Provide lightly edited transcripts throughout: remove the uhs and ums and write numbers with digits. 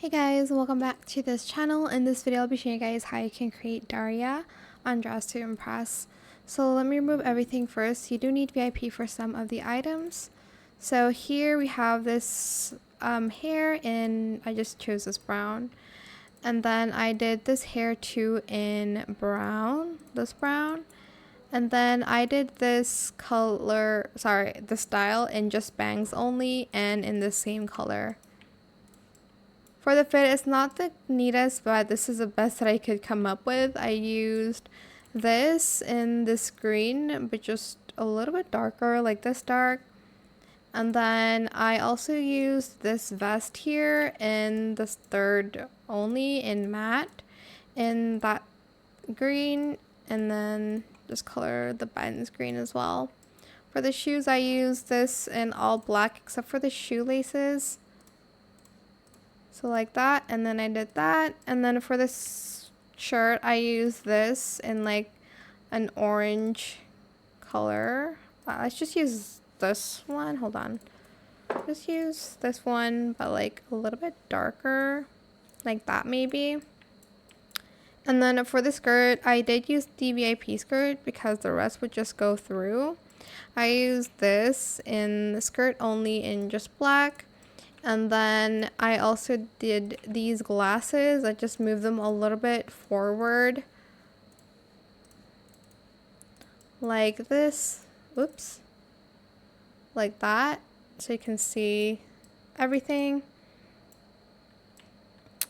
Hey guys, welcome back to this channel. In this video I'll be showing you guys how you can create Daria on Dress to Impress. So let me remove everything first. You do need VIP for some of the items. So here we have this hair and I just chose this brown. And then I did this hair too in brown, this brown. And then I did this color, the style in just bangs only and in the same color. For the fit, it's not the neatest, but this is the best that I could come up with. I used this in this green, but just a little bit darker, like this dark. And then I also used this vest here in this third only in matte, in that green, and then just color the buttons green as well. For the shoes, I used this in all black except for the shoelaces. So like that, and then I did that, and then for this shirt I used this in like an orange color. Let's just use this one. Hold on, just use this one, but like a little bit darker, like that maybe. And then for the skirt, I did use the VIP skirt because the rest would just go through. I used this in the skirt only in just black. And then I also did these glasses. I just moved them a little bit forward. Like this. Oops. Like that. So you can see everything.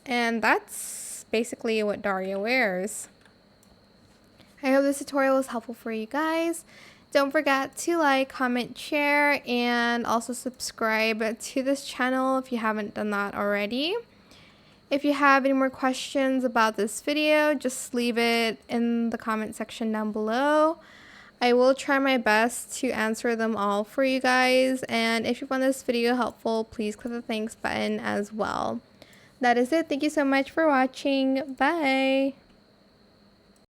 And that's basically what Daria wears. I hope this tutorial was helpful for you guys. Don't forget to like, comment, share, and also subscribe to this channel if you haven't done that already. If you have any more questions about this video, just leave it in the comment section down below. I will try my best to answer them all for you guys. And if you found this video helpful, please click the thanks button as well. That is it. Thank you so much for watching. Bye!